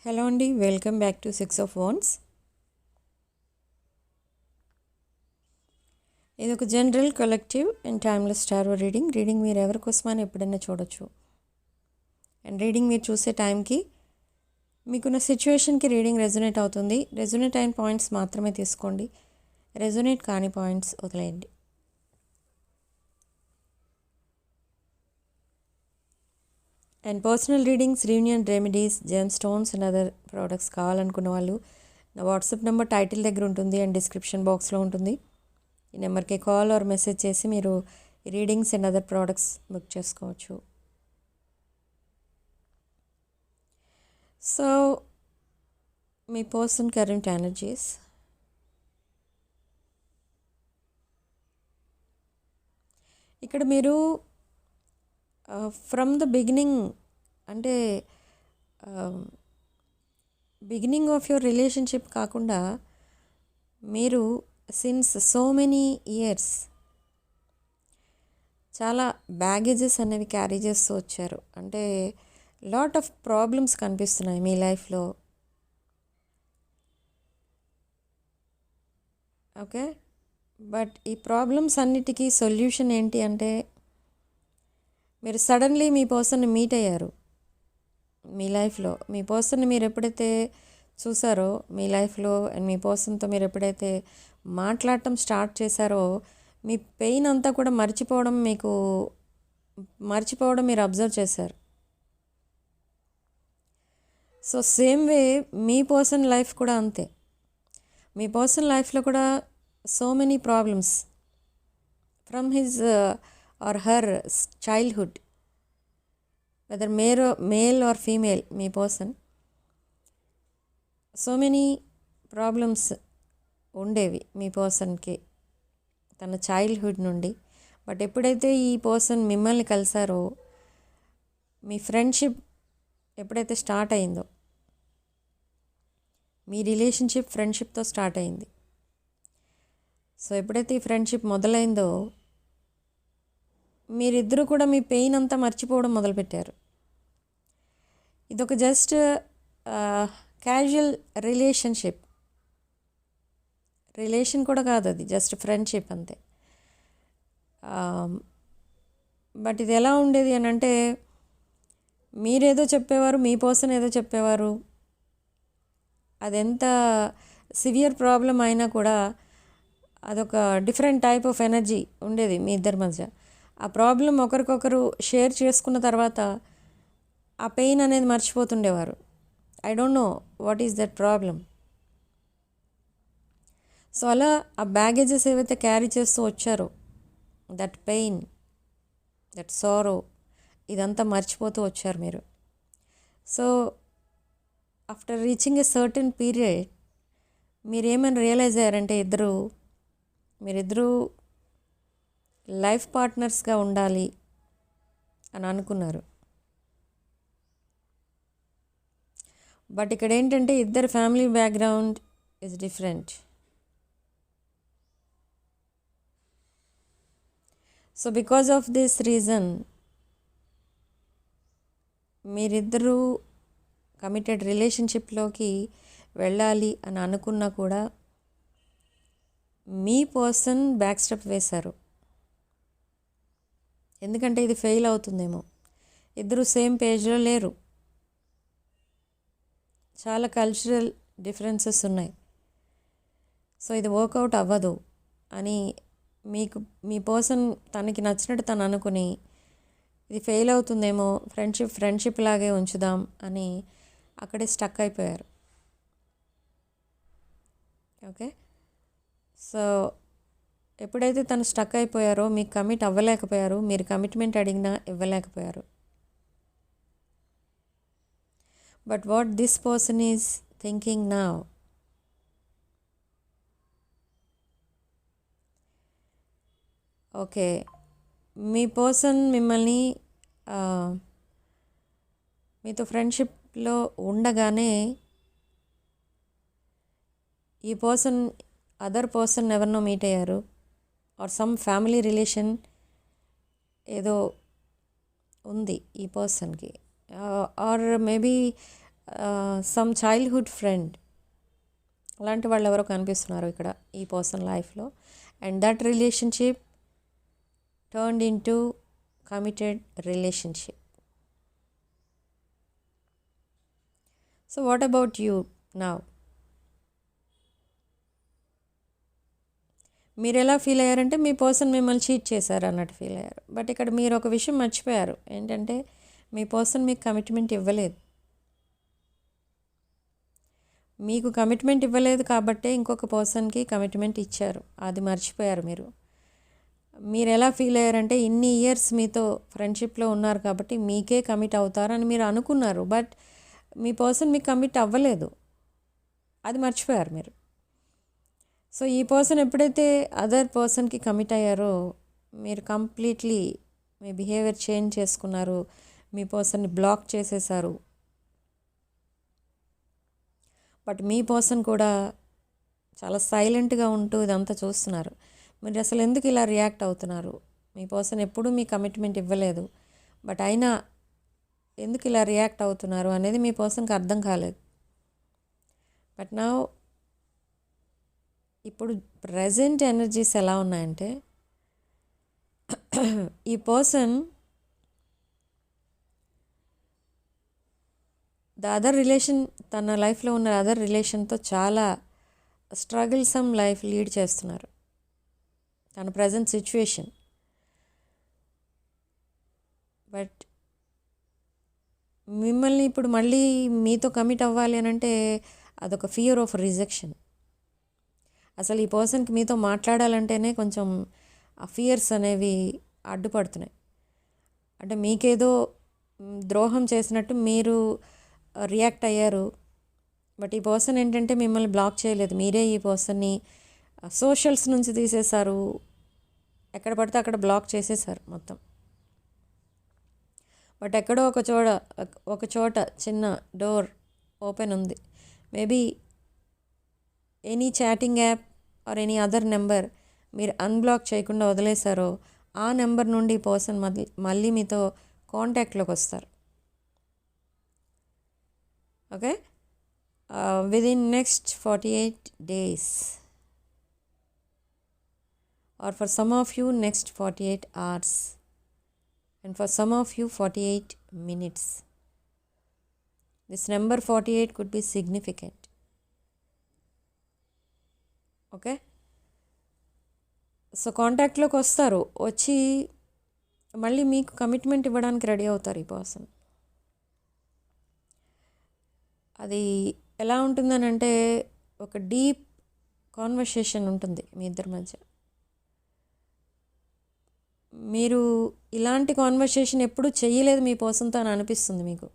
Hello అండి, welcome back to 6 of Wands. ఇది ఒక general collective and timeless tarot reading మీరు ఎవరి కోసమని ఎప్పుడైనా చూడొచ్చు. అండ్ రీడింగ్ మీరు చూసే టైంకి మీకున్న సిచ్యువేషన్కి రీడింగ్ రెజొనేట్ అవుతుంది. రెజొనేట్ అయిన పాయింట్స్ మాత్రమే తీసుకోండి, రెజొనేట్ కాని పాయింట్స్ వదిలేయండి. And personal readings, reunion remedies, gem stones and other products కావాలనుకున్న వాళ్ళు నా వాట్సాప్ నెంబర్ టైటిల్ దగ్గర ఉంటుంది అండ్ డిస్క్రిప్షన్ బాక్స్లో ఉంటుంది. ఈ నెంబర్కి కాల్ ఆర్ మెసేజ్ చేసి మీరు readings and other products book చేసుకోవచ్చు. సో మీ పర్సన్ కరెంట్ ఎనర్జీస్, ఇక్కడ మీరు ఫ్రమ్ ద బిగినింగ్ అంటే బిగినింగ్ ఆఫ్ యువర్ రిలేషన్షిప్ కాకుండా మీరు సిన్స్ సో మెనీ ఇయర్స్ చాలా బ్యాగేజెస్ అనేవి క్యారీ చేస్తూ వచ్చారు. అంటే లాట్ ఆఫ్ ప్రాబ్లమ్స్ కనిపిస్తున్నాయి మీ లైఫ్లో. ఓకే, బట్ ఈ ప్రాబ్లమ్స్ అన్నిటికీ సొల్యూషన్ ఏంటి అంటే మీరు సడన్లీ మీ పర్సన్ని మీట్ అయ్యారు. మీ లైఫ్లో మీ పర్సన్ని మీరు ఎప్పుడైతే చూసారో మీ లైఫ్లో అండ్ మీ పర్సన్తో మీరు ఎప్పుడైతే మాట్లాడటం స్టార్ట్ చేశారో మీ పెయిన్ అంతా కూడా మర్చిపోవడం మీరు అబ్జర్వ్ చేశారు. సో సేమ్ వే మీ పర్సన్ లైఫ్ కూడా అంతే. మీ పర్సన్ లైఫ్లో కూడా so many problems from his or her childhood, weather male or female, me person so many problems ఉండేవి మీ పర్సన్కి తన చైల్డ్హుడ్ నుండి. బట్ ఎప్పుడైతే ఈ పర్సన్ మిమ్మల్ని కలిసారో, మీ ఫ్రెండ్షిప్ ఎప్పుడైతే స్టార్ట్ అయిందో, మీ రిలేషన్షిప్ ఫ్రెండ్షిప్తో స్టార్ట్ అయింది. సో ఎప్పుడైతే ఈ ఫ్రెండ్షిప్ మొదలైందో మీరిద్దరూ కూడా మీ పెయిన్ అంతా మర్చిపోవడం మొదలుపెట్టారు. ఇదొక జస్ట్ క్యాజువల్ రిలేషన్ కూడా కాదు, అది జస్ట్ ఫ్రెండ్షిప్ అంతే. బట్ ఇది ఎలా ఉండేది అని అంటే మీరేదో చెప్పేవారు, మీ పర్సన్ ఏదో చెప్పేవారు. అదెంత సివియర్ ప్రాబ్లం అయినా కూడా అదొక డిఫరెంట్ టైప్ ఆఫ్ ఎనర్జీ ఉండేది మీ ఇద్దరి మధ్య. ఆ ప్రాబ్లం ఒకరికొకరు షేర్ చేసుకున్న తర్వాత ఆ పెయిన్ అనేది మర్చిపోతుండేవారు. I don't know what is that problem. So అలా ఆ బ్యాగేజెస్ ఏవైతే క్యారీ చేస్తూ వచ్చారో, దట్ పెయిన్, దట్ సారో, ఇదంతా మర్చిపోతూ వచ్చారు మీరు. So after reaching a certain period మీరేమని రియలైజ్ అయ్యారంటే మీరిద్దరూ లైఫ్ పార్ట్నర్స్గా ఉండాలి అని అనుకున్నారు. బట్ ఇక్కడ ఏంటంటే ఇద్దరు family background is different. So because of this reason మీరిద్దరూ కమిటెడ్ రిలేషన్షిప్లోకి వెళ్ళాలి అని అనుకున్నా కూడా మీ పర్సన్ బ్యాక్ స్టెప్ వేశారు. ఎందుకంటే ఇది ఫెయిల్ అవుతుందేమో, ఇద్దరు సేమ్ పేజ్లో లేరు, చాలా కల్చరల్ డిఫరెన్సెస్ ఉన్నాయి. సో ఇది వర్కౌట్ అవ్వదు అని మీ పర్సన్ తనకి నచ్చినట్టు తను అనుకుని ఇది ఫెయిల్ అవుతుందేమో, ఫ్రెండ్షిప్ లాగే ఉంచుదాం అని అక్కడే స్టక్ అయిపోయారు. ఓకే, సో ఎప్పుడైతే తను స్టక్ అయిపోయారో మీకు కమిట్ అవ్వలేకపోయారు, మీరు కమిట్మెంట్ అడిగినా ఇవ్వలేకపోయారు. But what this person is thinking now, okay మీ పర్సన్ మిమ్మల్ని మీతో ఫ్రెండ్షిప్లో ఉండగానే ఈ పర్సన్ అదర్ పర్సన్ ఎవరినో మీట్ అయ్యారు, ఆర్ సమ్ ఫ్యామిలీ రిలేషన్ ఏదో ఉంది ఈ పర్సన్కి, or maybe some childhood friend అలాంటి వాళ్ళు ఎవరో కనిపిస్తున్నారు ఇక్కడ ఈ పర్సన్ లైఫ్లో. And that relationship turned into committed relationship. So what about you now? మీరు ఎలా ఫీల్ అయ్యారంటే మీ పర్సన్ మిమ్మల్ని చీట్ చేశారు అన్నట్టు ఫీల్ అయ్యారు. బట్ ఇక్కడ మీరు ఒక విషయం మర్చిపోయారు, ఏంటంటే మీ పర్సన్ మీకు కమిట్మెంట్ ఇవ్వలేదు. మీకు కమిట్మెంట్ ఇవ్వలేదు కాబట్టే ఇంకొక పర్సన్కి కమిట్మెంట్ ఇచ్చారు. అది మర్చిపోయారు మీరు. మీరు ఎలా ఫీల్ అయ్యారంటే ఇన్ని ఇయర్స్ మీతో ఫ్రెండ్షిప్లో ఉన్నారు కాబట్టి మీకే కమిట్ అవుతారని మీరు అనుకున్నారు. బట్ మీ పర్సన్ మీకు కమిట్ అవ్వలేదు, అది మర్చిపోయారు మీరు. సో ఈ పర్సన్ ఎప్పుడైతే అదర్ పర్సన్కి కమిట్ అయ్యారో మీరు కంప్లీట్లీ మీ బిహేవియర్ చేంజ్ చేసుకున్నారు, మీ పర్సన్ని బ్లాక్ చేసేసారు. బట్ మీ పర్సన్ కూడా చాలా సైలెంట్గా ఉంటూ ఇదంతా చూస్తున్నారు. మీరు అసలు ఎందుకు ఇలా రియాక్ట్ అవుతున్నారు? మీ పర్సన్ ఎప్పుడూ మీ కమిట్మెంట్ ఇవ్వలేదు, బట్ అయినా ఎందుకు ఇలా రియాక్ట్ అవుతున్నారు అనేది మీ పర్సన్కి అర్థం కాలేదు. బట్ నా ఇప్పుడు ప్రజెంట్ ఎనర్జీస్ ఎలా ఉన్నాయంటే ఈ పర్సన్ ద అదర్ రిలేషన్, తన లైఫ్లో ఉన్న అదర్ రిలేషన్తో చాలా స్ట్రగుల్సమ్ లైఫ్ లీడ్ చేస్తున్నారు తన ప్రజెంట్ సిచ్యువేషన్. బట్ మిమ్మల్ని ఇప్పుడు మళ్ళీ మీతో కమిట్ అవ్వాలి అని అంటే అదొక ఫియర్ ఆఫ్ రిజెక్షన్. అసలు ఈ పర్సన్కి మీతో మాట్లాడాలంటేనే కొంచెం ఆ ఫియర్స్ అనేవి అడ్డుపడుతున్నాయి. అంటే మీకేదో ద్రోహం చేసినట్టు మీరు రియాక్ట్ అయ్యారు. బట్ ఈ పర్సన్ ఏంటంటే మిమ్మల్ని బ్లాక్ చేయలేదు, మీరే ఈ పర్సన్ని సోషల్స్ నుంచి తీసేశారు, ఎక్కడ పడితే అక్కడ బ్లాక్ చేసేసారు మొత్తం. బట్ ఎక్కడో ఒక చోట చిన్న డోర్ ఓపెన్ ఉంది. Maybe any chatting app or any other number మీరు అన్బ్లాక్ చేయకుండా వదిలేశారో ఆ నెంబర్ నుండి పర్సన్ మళ్ళీ మీతో కాంటాక్ట్లోకి వస్తారు. Okay, within next 48 days or for some of you next 48 hours and for some of you 48 minutes. This number 48 could be significant. Okay, so కాంటాక్ట్లోకి వస్తారు, వచ్చి మళ్ళీ మీకు కమిట్మెంట్ ఇవ్వడానికి రెడీ అవుతారు ఈ పర్సన్. అది ఎలా ఉంటుందని అంటే ఒక డీప్ కాన్వర్సేషన్ ఉంటుంది మీ ఇద్దరి మధ్య. మీరు ఇలాంటి కాన్వర్సేషన్ ఎప్పుడూ చేయలేదు మీ పర్సన్తో అని అనిపిస్తుంది మీకు.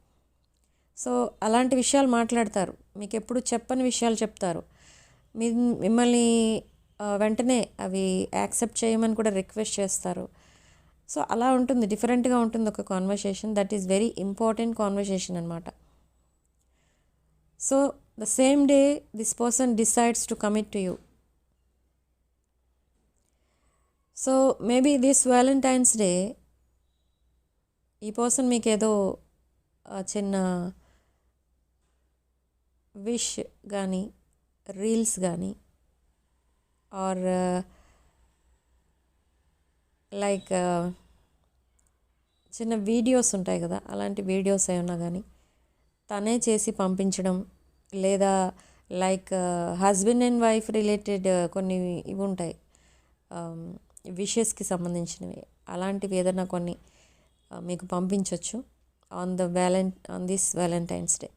సో అలాంటి విషయాలు మాట్లాడతారు, మీకు ఎప్పుడు చెప్పని విషయాలు చెప్తారు, మిమ్మల్ని వెంటనే అవి యాక్సెప్ట్ చేయమని కూడా రిక్వెస్ట్ చేస్తారు. సో అలా ఉంటుంది, డిఫరెంట్గా ఉంటుంది ఒక conversation. That is very important conversation అనమాట. So the same day this person decides to commit to you. So maybe this Valentine's day ఈ పర్సన్ మీకు ఏదో చిన్న విష్ కానీ రీల్స్ కానీ ఆర్ లైక్ చిన్న వీడియోస్ ఉంటాయి కదా, అలాంటి వీడియోస్ ఏమన్నా కానీ తనే చేసి పంపించడం, లేదా like husband and wife related కొన్ని ఇవి ఉంటాయి విషెస్కి సంబంధించినవి, అలాంటివి ఏదైనా కొన్ని మీకు పంపించవచ్చు ఆన్ దిస్ వ్యాలంటైన్స్ డే.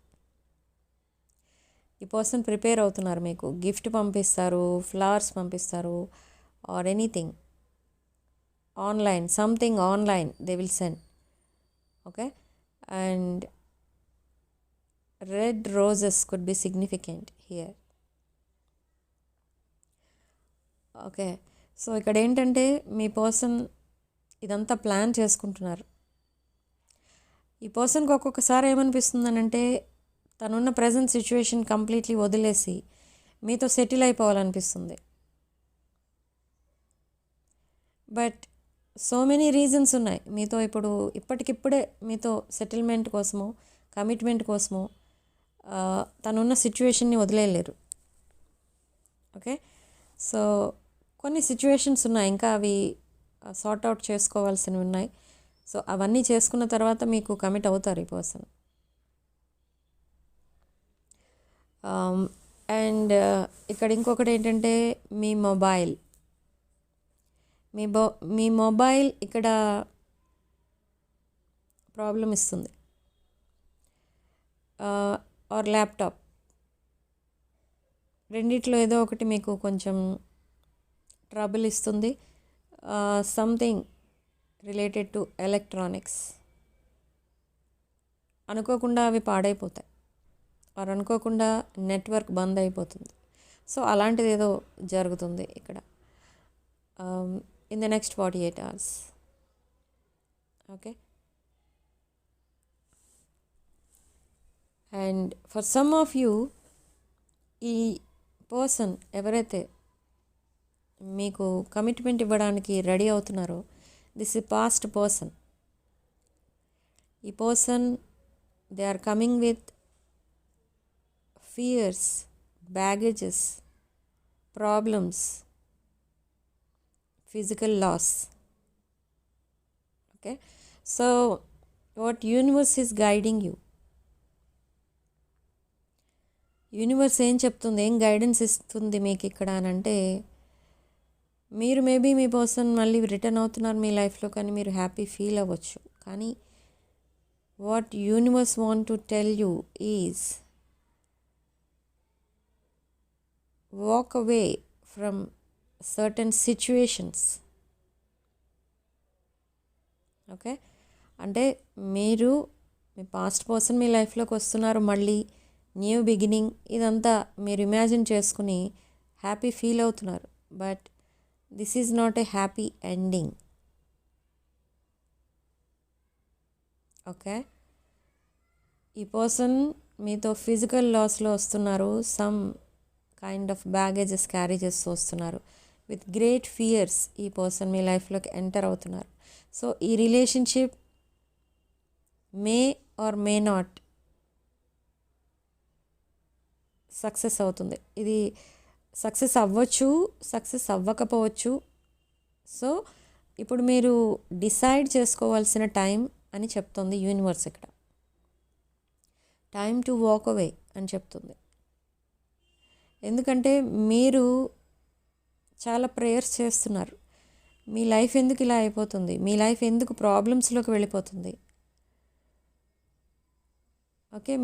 ఈ పర్సన్ ప్రిపేర్ అవుతున్నారు, మీకు గిఫ్ట్ పంపిస్తారు, ఫ్లవర్స్ పంపిస్తారు or anything online, something online they will send. Okay, and red roses could be significant here. Okay, so ఇక్కడ ఏంటంటే మీ పర్సన్ ఇదంతా ప్లాన్ చేసుకుంటున్నారు. ఈ పర్సన్కి ఒక్కొక్కసారి ఏమనిపిస్తుందనంటే తనున్న ప్రజెంట్ సిచ్యువేషన్ కంప్లీట్లీ వదిలేసి మీతో సెటిల్ అయిపోవాలనిపిస్తుంది. బట్ సో మెనీ రీజన్స్ ఉన్నాయి మీతో ఇప్పటికిప్పుడే మీతో సెటిల్మెంట్ కోసమో కమిట్మెంట్ కోసమో తనున్న సిచ్యువేషన్ని వదిలేయలేరు. ఓకే, సో కొన్ని సిచ్యువేషన్స్ ఉన్నాయి, ఇంకా అవి సార్ట్ అవుట్ చేసుకోవాల్సినవి ఉన్నాయి. సో అవన్నీ చేసుకున్న తర్వాత మీకు కమిట్ అవుతారు ఈ పర్సన్. అండ్ ఇక్కడ ఇంకొకటి ఏంటంటే మీ మొబైల్ ఇక్కడ ప్రాబ్లం ఇస్తుంది, ఆర్ ల్యాప్టాప్, రెండిట్లో ఏదో ఒకటి మీకు కొంచెం ట్రబుల్ ఇస్తుంది. సంథింగ్ రిలేటెడ్ టు ఎలక్ట్రానిక్స్, అనుకోకుండా అవి పాడైపోతాయి, వారు అనుకోకుండా నెట్వర్క్ బంద్ అయిపోతుంది. సో అలాంటిది ఏదో జరుగుతుంది ఇక్కడ in the next 48 hours. Okay, and for some of you ఈ పర్సన్ ఎవరైతే మీకు కమిట్మెంట్ ఇవ్వడానికి రెడీ అవుతున్నారో, దిస్ ఇస్ పాస్ట్ పర్సన్. ఈ person they are coming with fears, baggages, problems, physical loss. Okay, so what universe is guiding you, universe ఏం చెప్తుంది, ఏం guidance ఇస్తుంది మీకు ఇక్కడ అని అంటే, మీరు మేబీ మీ పర్సన్ మళ్ళీ రిటర్న్ అవుతున్నారు మీ లైఫ్లో, కానీ మీరు హ్యాపీ ఫీల్ అవ్వచ్చు. కానీ what universe want to tell you is walk away from certain situations. Okay, అంటే మీరు మీ పాస్ట్ పర్సన్ మీ లైఫ్లోకి వస్తున్నారు, మళ్ళీ న్యూ బిగినింగ్ ఇదంతా మీరు ఇమాజిన్ చేసుకుని హ్యాపీ ఫీల్ అవుతున్నారు. But this is not a happy ending. Okay, ఈ పర్సన్ మీతో ఫిజికల్ లాస్లో వస్తున్నారు, some kind of baggages carry చేస్తూ వస్తున్నారు. విత్ గ్రేట్ ఫియర్స్ ఈ పర్సన్ మీ లైఫ్లోకి ఎంటర్ అవుతున్నారు. సో ఈ relationship may or may not success అవుతుంది. ఇది సక్సెస్ అవ్వచ్చు, సక్సెస్ అవ్వకపోవచ్చు. సో ఇప్పుడు మీరు డిసైడ్ చేసుకోవాల్సిన టైం అని చెప్తుంది యూనివర్స్. ఇక్కడ టైమ్ టు వాక్ అవే అని చెప్తుంది. ఎందుకంటే మీరు చాలా ప్రేయర్స్ చేస్తున్నారు, మీ లైఫ్ ఎందుకు ఇలా అయిపోతుంది, మీ లైఫ్ ఎందుకు ప్రాబ్లమ్స్లోకి వెళ్ళిపోతుంది. ఓకే,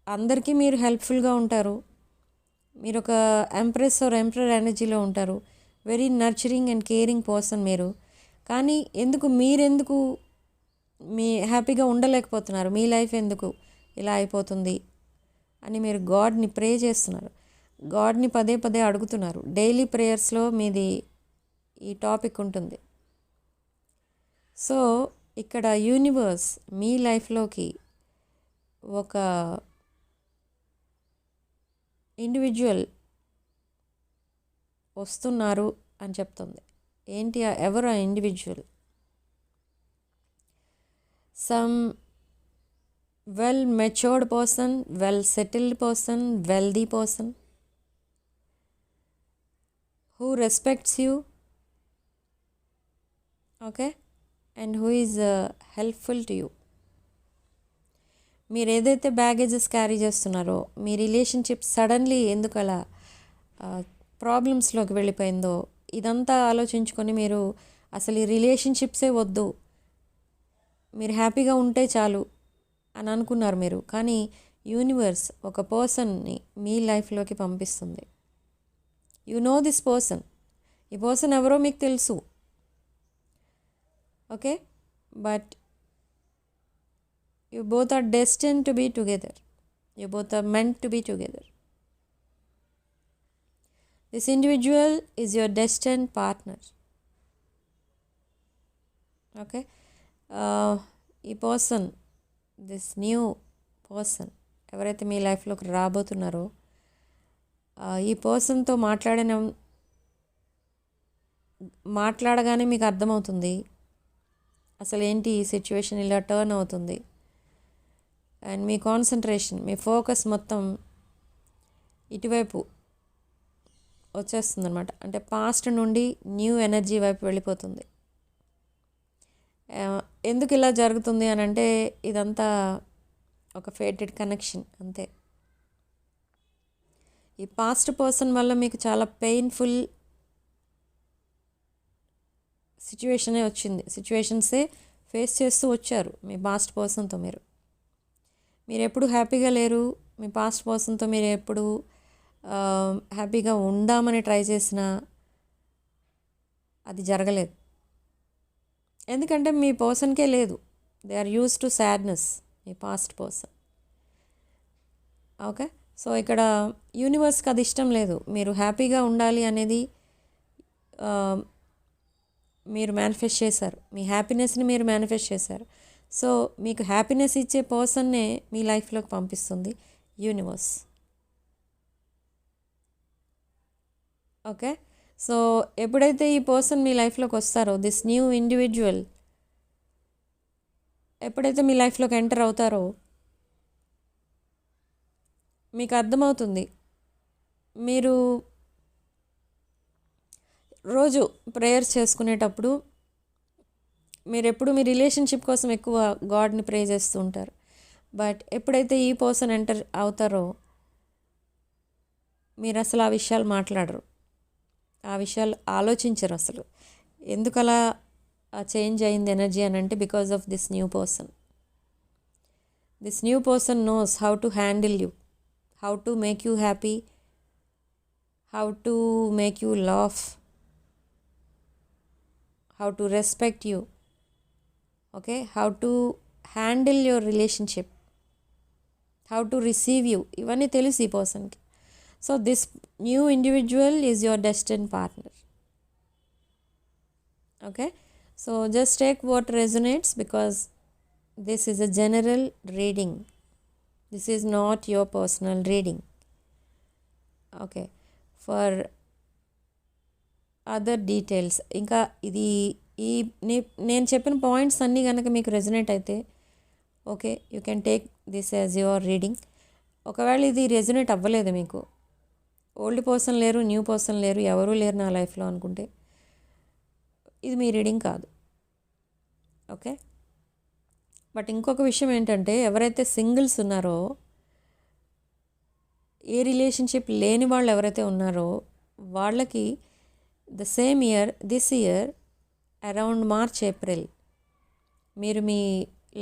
అందరికీ మీరు హెల్ప్ఫుల్గా ఉంటారు, మీరు ఒక ఎంప్రెస్ ఆర్ ఎంపరర్ ఎనర్జీలో ఉంటారు, very nurturing and caring person మీరు. కానీ మీరెందుకు మీ హ్యాపీగా ఉండలేకపోతున్నారు, మీ లైఫ్ ఎందుకు ఇలా అయిపోతుంది అని మీరు గాడ్ని ప్రే చేస్తున్నారు, గాడ్ని పదే పదే అడుగుతున్నారు. డైలీ ప్రేయర్స్లో మీది ఈ టాపిక్ ఉంటుంది. సో ఇక్కడ యూనివర్స్ మీ లైఫ్లోకి ఒక ఇండివిజువల్ వస్తున్నారు అని చెప్తుంది. ఏంటి ఎవరు ఆ individual? Some well matured person, well settled person, wealthy person who respects you, okay, and who is helpful to you. మీరు ఏదైతే బ్యాగేజెస్ క్యారీ చేస్తున్నారో, మీ రిలేషన్షిప్ సడన్లీ ఎందుకు అలా ప్రాబ్లమ్స్లోకి వెళ్ళిపోయిందో ఇదంతా ఆలోచించుకొని మీరు అసలు ఈ రిలేషన్షిప్సే వద్దు, మీరు హ్యాపీగా ఉంటే చాలు అని అనుకున్నారు మీరు. కానీ యూనివర్స్ ఒక పర్సన్ని మీ లైఫ్లోకి పంపిస్తుంది. యు నో దిస్ పర్సన్, ఈ పర్సన్ ఎవరో మీకు తెలుసు. Okay, but you both are destined to be together, you both are meant to be together. This individual is your destined partner. Okay, ఈ పర్సన్, దిస్ న్యూ పర్సన్ ఎవరైతే మీ లైఫ్లోకి రాబోతున్నారో, ఈ పర్సన్తో మాట్లాడగానే మీకు అర్థమవుతుంది అసలు ఏంటి ఈ సిచ్యువేషన్ ఇలా టర్న్ అవుతుంది. And me concentration, me focus మొత్తం ఇటువైపు వచ్చేస్తుంది అనమాట. అంటే పాస్ట్ నుండి న్యూ ఎనర్జీ వైపు వెళ్ళిపోతుంది. ఎందుకు ఇలా జరుగుతుంది అని అంటే ఇదంతా ఒక ఫేటెడ్ కనెక్షన్ అంతే. ఈ పాస్ట్ పర్సన్ వల్ల మీకు చాలా పెయిన్ఫుల్ సిచ్యువేషన్సే ఫేస్ చేస్తూ వచ్చారు మీ పాస్ట్ పర్సన్తో. మీరు ఎప్పుడు హ్యాపీగా లేరు. మీ పాస్ట్ పర్సన్తో మీరు ఎప్పుడు హ్యాపీగా ఉందామని ట్రై చేసినా అది జరగలేదు. ఎందుకంటే మీ పర్సన్కే లేదు. They are used to sadness, మీ పాస్ట్ పర్సన్. ఓకే, సో ఇక్కడ యూనివర్స్కి అది ఇష్టం లేదు. మీరు హ్యాపీగా ఉండాలి అనేది మీరు మేనిఫెస్ట్ చేశారు. మీ హ్యాపీనెస్ని మీరు మేనిఫెస్ట్ చేశారు. సో మీకు హ్యాపీనెస్ ఇచ్చే పర్సన్నే మీ లైఫ్లోకి పంపిస్తుంది యూనివర్స్. ఓకే, సో ఎప్పుడైతే ఈ పర్సన్ మీ లైఫ్లోకి వస్తారో, దిస్ న్యూ ఇండివిజువల్ ఎప్పుడైతే మీ లైఫ్లోకి ఎంటర్ అవుతారో మీకు అర్థమవుతుంది. మీరు రోజు ప్రేయర్స్ చేసుకునేటప్పుడు మీరు ఎప్పుడు మీ రిలేషన్షిప్ కోసం ఎక్కువ గాడ్ని ప్రే చేస్తూ ఉంటారు. బట్ ఎప్పుడైతే ఈ పర్సన్ ఎంటర్ అవుతారో మీరు అసలు ఆ విషయాలు మాట్లాడరు, ఆ విషయాలు ఆలోచించరు అసలు. ఎందుకలా చేంజ్ అయింది ఎనర్జీ అని అంటే because of this new person. This new person knows how to handle you, how to make you happy, how to make you laugh, how to respect you, okay, how to handle your relationship, how to receive you, ఇవన్నీ తెలుసు ఈ పర్సన్కి. So this new individual is your destined partner. Okay, so just take what resonates because this is a general reading. This is not your personal reading. Okay, for other details ఇంకా ఇది నేను చెప్పిన points అన్నీ కనుక మీకు resonate అయితే okay, you can take this as your reading. ఒకవేళ ఇది రెజొనేట్ అవ్వలేదు, మీకు ఓల్డ్ పర్సన్ లేరు, న్యూ పర్సన్ లేరు, ఎవరూ లేరు నా లైఫ్లో అనుకుంటే ఇది మీ రీడింగ్ కాదు. ఓకే, బట్ ఇంకొక విషయం ఏంటంటే ఎవరైతే సింగిల్స్ ఉన్నారో, ఏ రిలేషన్షిప్ లేని వాళ్ళు ఎవరైతే ఉన్నారో వాళ్ళకి the same year, this year around March April మీరు మీ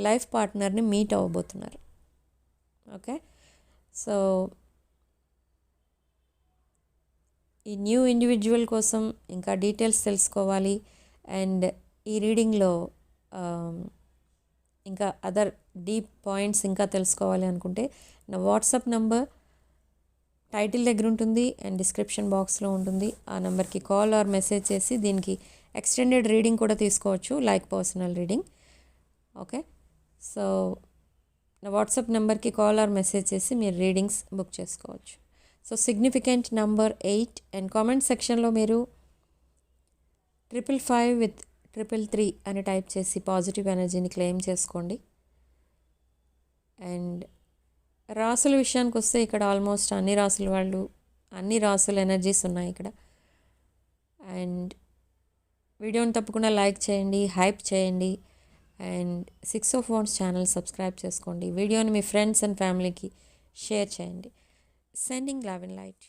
లైఫ్ పార్ట్నర్ని మీట్ అవ్వబోతున్నారు. ఓకే, సో ఈ న్యూ ఇండివిజువల్ కోసం ఇంకా డీటెయిల్స్ తెలుసుకోవాలి అండ్ ఈ రీడింగ్లో ఇంకా అదర్ డీప్ పాయింట్స్ ఇంకా తెలుసుకోవాలి అనుకుంటే నా వాట్సాప్ నంబర్ టైటిల్ దగ్గర ఉంటుంది అండ్ డిస్క్రిప్షన్ బాక్స్లో ఉంటుంది. ఆ నెంబర్కి కాల్ ఆర్ మెసేజ్ చేసి దీనికి ఎక్స్టెండెడ్ రీడింగ్ కూడా తీసుకోవచ్చు, like personal reading. Okay, so నా వాట్సాప్ నెంబర్కి కాల్ ఆర్ మెసేజ్ చేసి మీరు రీడింగ్స్ బుక్ చేసుకోవచ్చు. So significant number 8 and comment సెక్షన్లో మీరు 555 with 333 అని టైప్ చేసి పాజిటివ్ ఎనర్జీని క్లెయిమ్ చేసుకోండి. అండ్ రాసుల విషయానికి వస్తే ఇక్కడ ఆల్మోస్ట్ అన్ని రాసుల వాళ్ళు, అన్ని రాసుల ఎనర్జీస్ ఉన్నాయి ఇక్కడ. అండ్ వీడియోని తప్పకుండా లైక్ చేయండి, హైప్ చేయండి and 6 of Wands channel subscribe చేసుకోండి. వీడియోని మీ ఫ్రెండ్స్ అండ్ ఫ్యామిలీకి షేర్ చేయండి. Sending love and light.